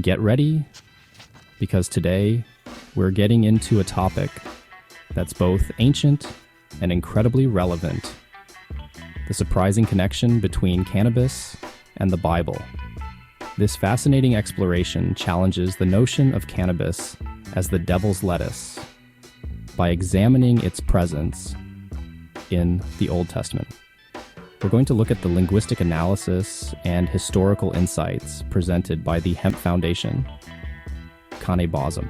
Get ready, because today we're getting into a topic that's both ancient and incredibly relevant: the surprising connection between cannabis and the Bible. This fascinating exploration challenges the notion of cannabis as the devil's lettuce by examining its presence in the Old Testament. We're going to look at the linguistic analysis and historical insights presented by the Hemp Foundation, Kaneh-Bosem,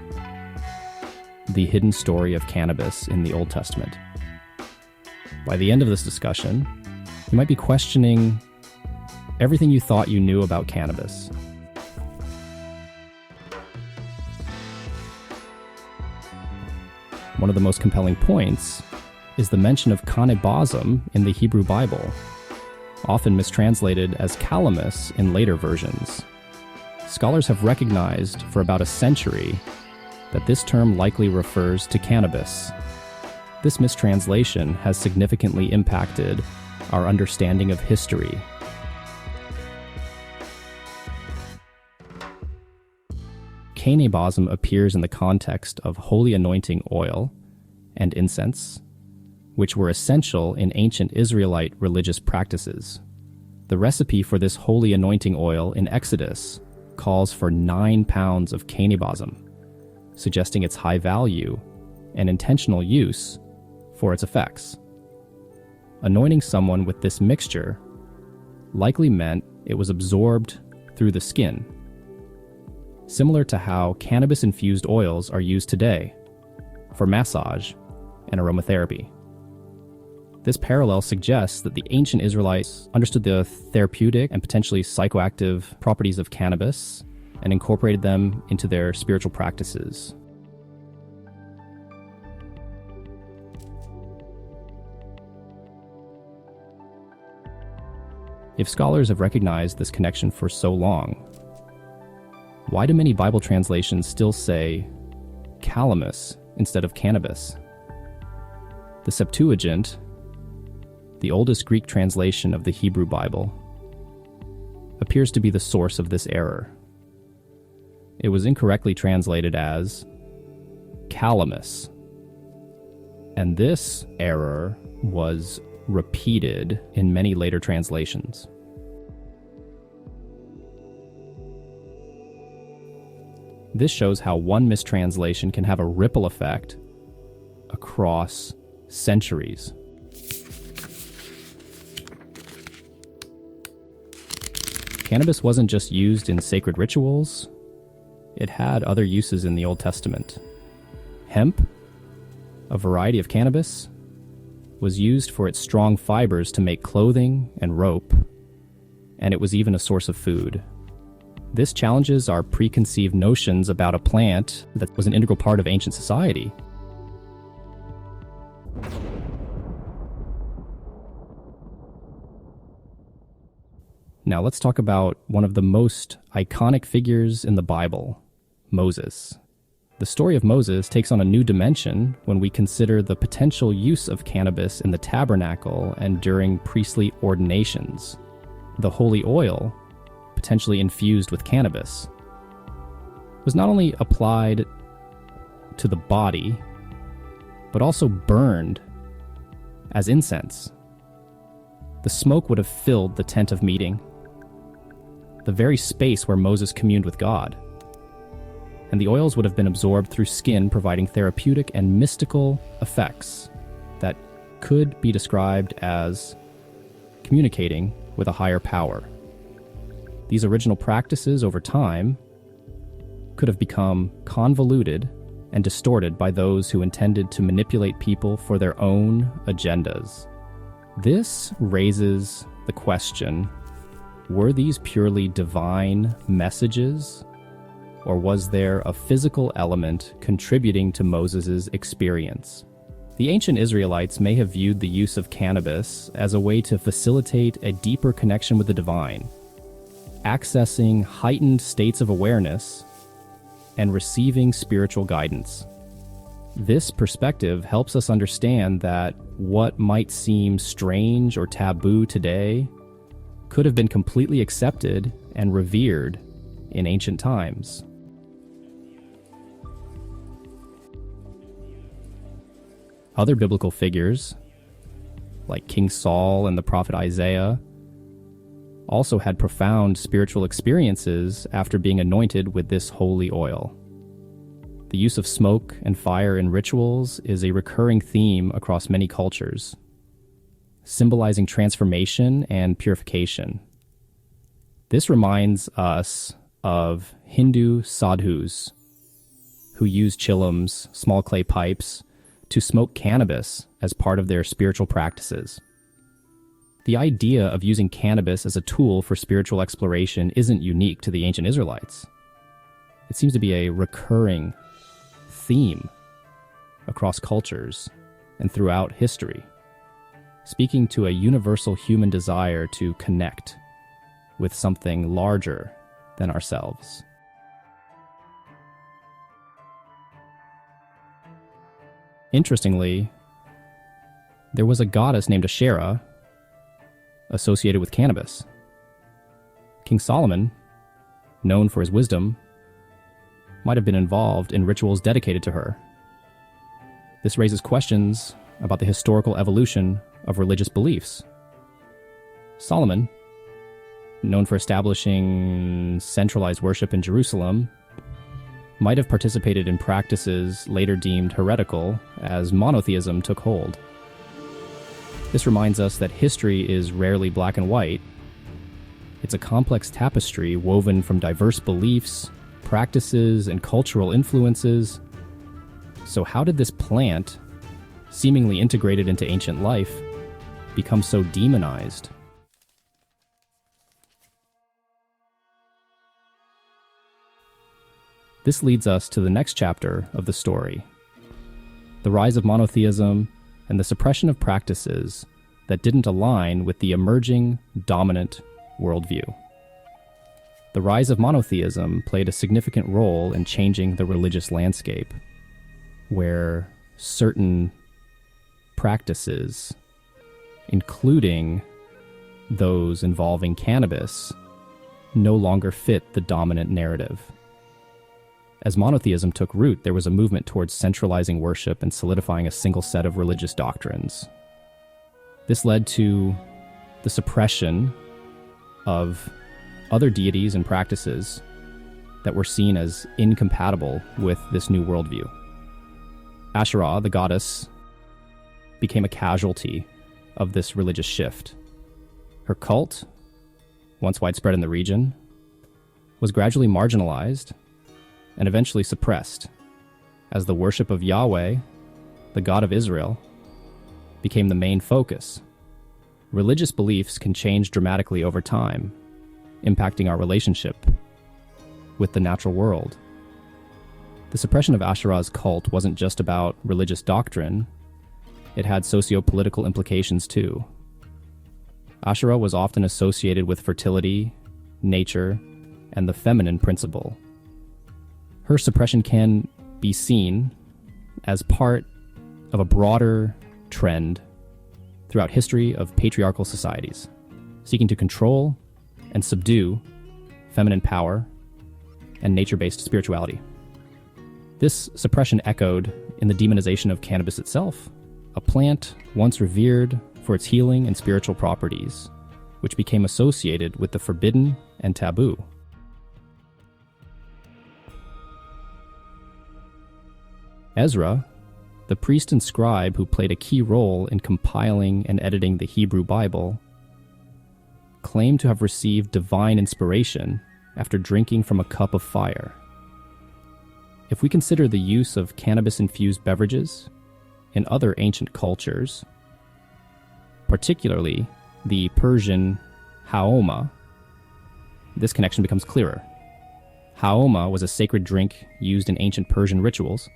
the hidden story of cannabis in the Old Testament. By the end of this discussion, you might be questioning everything you thought you knew about cannabis. One of the most compelling points is the mention of Kaneh-Bosem in the Hebrew Bible, often mistranslated as calamus in later versions. Scholars have recognized for about a century that this term likely refers to cannabis. This mistranslation has significantly impacted our understanding of history. Kaneh-Bosem appears in the context of holy anointing oil and incense, which were essential in ancient Israelite religious practices. The recipe for this holy anointing oil in Exodus calls for 9 pounds of Kaneh-Bosem, suggesting its high value and intentional use for its effects. Anointing someone with this mixture likely meant it was absorbed through the skin, similar to how cannabis-infused oils are used today for massage and aromatherapy. This parallel suggests that the ancient Israelites understood the therapeutic and potentially psychoactive properties of cannabis and incorporated them into their spiritual practices. If scholars have recognized this connection for so long, why do many Bible translations still say calamus instead of cannabis? The Septuagint, the oldest Greek translation of the Hebrew Bible, appears to be the source of this error. It was incorrectly translated as calamus, and this error was repeated in many later translations. This shows how one mistranslation can have a ripple effect across centuries. Cannabis wasn't just used in sacred rituals, it had other uses in the Old Testament. Hemp, a variety of cannabis, was used for its strong fibers to make clothing and rope, and it was even a source of food. This challenges our preconceived notions about a plant that was an integral part of ancient society. Now let's talk about one of the most iconic figures in the Bible, Moses. The story of Moses takes on a new dimension when we consider the potential use of cannabis in the tabernacle and during priestly ordinations. The holy oil, potentially infused with cannabis, was not only applied to the body, but also burned as incense. The smoke would have filled the tent of meeting, the very space where Moses communed with God. And the oils would have been absorbed through skin, providing therapeutic and mystical effects that could be described as communicating with a higher power. These original practices over time could have become convoluted and distorted by those who intended to manipulate people for their own agendas. This raises the question, were these purely divine messages, or was there a physical element contributing to Moses' experience? The ancient Israelites may have viewed the use of cannabis as a way to facilitate a deeper connection with the divine, accessing heightened states of awareness and receiving spiritual guidance. This perspective helps us understand that what might seem strange or taboo today could have been completely accepted and revered in ancient times. Other biblical figures, like King Saul and the prophet Isaiah, also had profound spiritual experiences after being anointed with this holy oil. The use of smoke and fire in rituals is a recurring theme across many cultures, symbolizing transformation and purification. This reminds us of Hindu sadhus who use chillums, small clay pipes, to smoke cannabis as part of their spiritual practices. The idea of using cannabis as a tool for spiritual exploration isn't unique to the ancient Israelites. It seems to be a recurring theme across cultures and throughout history, speaking to a universal human desire to connect with something larger than ourselves. Interestingly, there was a goddess named Asherah associated with cannabis. King Solomon, known for his wisdom, might have been involved in rituals dedicated to her. This raises questions about the historical evolution of religious beliefs. Solomon, known for establishing centralized worship in Jerusalem, might have participated in practices later deemed heretical as monotheism took hold. This reminds us that history is rarely black and white. It's a complex tapestry woven from diverse beliefs, practices, and cultural influences. So how did this plant, seemingly integrated into ancient life, become so demonized? This leads us to the next chapter of the story, the rise of monotheism and the suppression of practices that didn't align with the emerging dominant worldview. The rise of monotheism played a significant role in changing the religious landscape, where certain practices, including those involving cannabis, no longer fit the dominant narrative. As monotheism took root, there was a movement towards centralizing worship and solidifying a single set of religious doctrines. This led to the suppression of other deities and practices that were seen as incompatible with this new worldview. Asherah, the goddess, became a casualty of this religious shift. Her cult, once widespread in the region, was gradually marginalized and eventually suppressed as the worship of Yahweh, the God of Israel, became the main focus. Religious beliefs can change dramatically over time, impacting our relationship with the natural world. The suppression of Asherah's cult wasn't just about religious doctrine, it had socio-political implications too. Asherah was often associated with fertility, nature, and the feminine principle. Her suppression can be seen as part of a broader trend throughout history of patriarchal societies, seeking to control and subdue feminine power and nature-based spirituality. This suppression echoed in the demonization of cannabis itself, a plant once revered for its healing and spiritual properties, which became associated with the forbidden and taboo. Ezra, the priest and scribe who played a key role in compiling and editing the Hebrew Bible, claimed to have received divine inspiration after drinking from a cup of fire. If we consider the use of cannabis-infused beverages in other ancient cultures, particularly the Persian haoma, this connection becomes clearer. Haoma was a sacred drink used in ancient Persian rituals,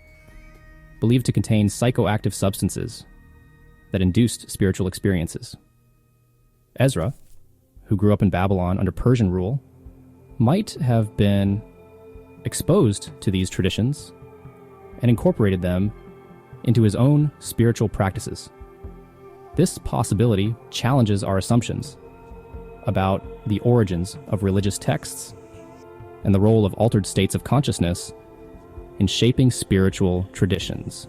believed to contain psychoactive substances that induced spiritual experiences. Ezra, who grew up in Babylon under Persian rule, might have been exposed to these traditions and incorporated them into his own spiritual practices. This possibility challenges our assumptions about the origins of religious texts and the role of altered states of consciousness in shaping spiritual traditions.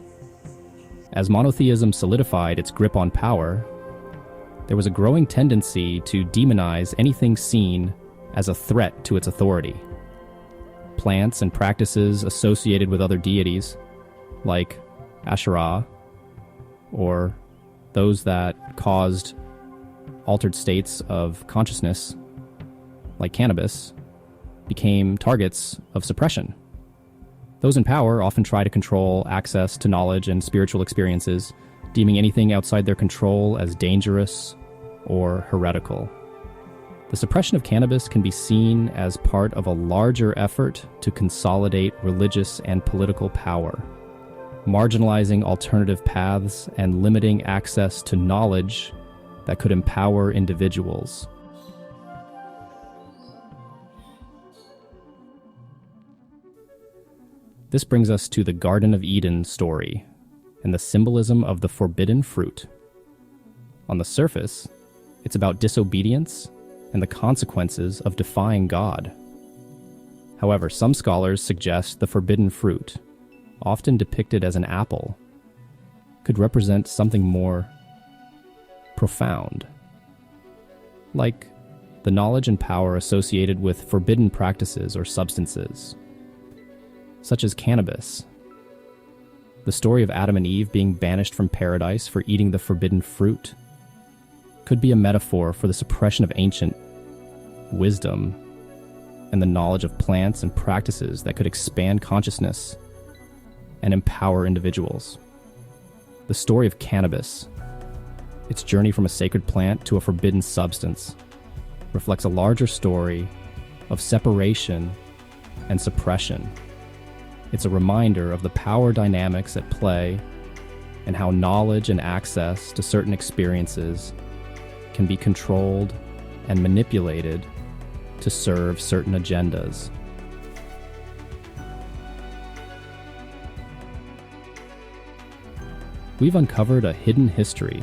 As monotheism solidified its grip on power, there was a growing tendency to demonize anything seen as a threat to its authority. Plants and practices associated with other deities, like Asherah, or those that caused altered states of consciousness, like cannabis, became targets of suppression. Those in power often try to control access to knowledge and spiritual experiences, deeming anything outside their control as dangerous or heretical. The suppression of cannabis can be seen as part of a larger effort to consolidate religious and political power, marginalizing alternative paths and limiting access to knowledge that could empower individuals. This brings us to the Garden of Eden story and the symbolism of the forbidden fruit. On the surface, it's about disobedience and the consequences of defying God. However, some scholars suggest the forbidden fruit, often depicted as an apple, could represent something more profound, like the knowledge and power associated with forbidden practices or substances, such as cannabis. The story of Adam and Eve being banished from paradise for eating the forbidden fruit could be a metaphor for the suppression of ancient wisdom and the knowledge of plants and practices that could expand consciousness and empower individuals. The story of cannabis, its journey from a sacred plant to a forbidden substance, reflects a larger story of separation and suppression. It's a reminder of the power dynamics at play and how knowledge and access to certain experiences can be controlled and manipulated to serve certain agendas. We've uncovered a hidden history,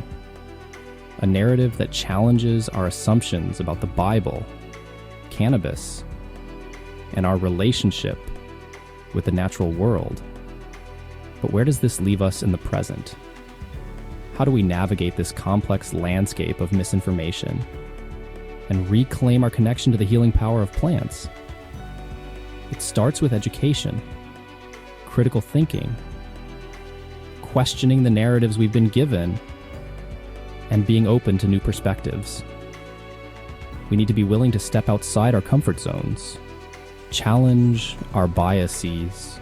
a narrative that challenges our assumptions about the Bible, cannabis, and our relationship with the natural world. But where does this leave us in the present? How do we navigate this complex landscape of misinformation and reclaim our connection to the healing power of plants? It starts with education, critical thinking, questioning the narratives we've been given, and being open to new perspectives. We need to be willing to step outside our comfort zones, challenge our biases,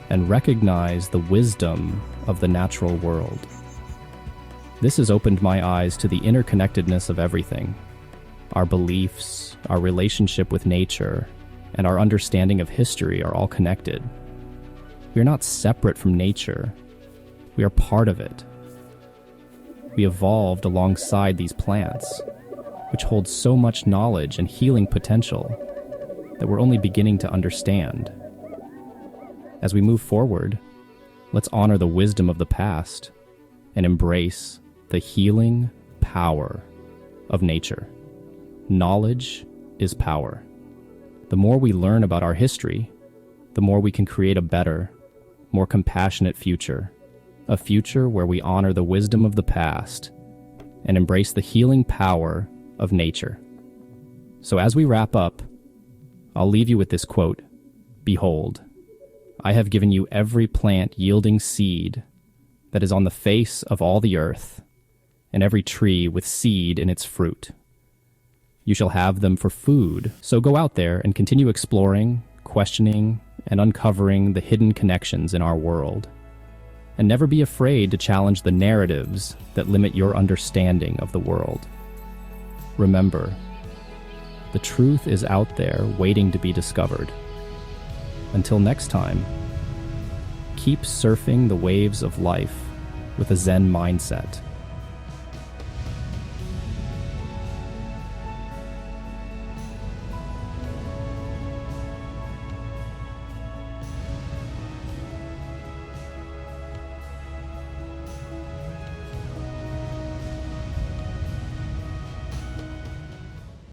and recognize the wisdom of the natural world. This has opened my eyes to the interconnectedness of everything. Our beliefs, our relationship with nature, and our understanding of history are all connected. We are not separate from nature. We are part of it. We evolved alongside these plants, which hold so much knowledge and healing potential that we're only beginning to understand. As we move forward, let's honor the wisdom of the past and embrace the healing power of nature. Knowledge is power. The more we learn about our history, the more we can create a better, more compassionate future. A future where we honor the wisdom of the past and embrace the healing power of nature. So as we wrap up, I'll leave you with this quote: "Behold, I have given you every plant yielding seed that is on the face of all the earth, and every tree with seed in its fruit. You shall have them for food, so go out there and continue exploring, questioning, and uncovering the hidden connections in our world. And never be afraid to challenge the narratives that limit your understanding of the world. Remember, the truth is out there waiting to be discovered. Until next time, keep surfing the waves of life with a Zen mindset."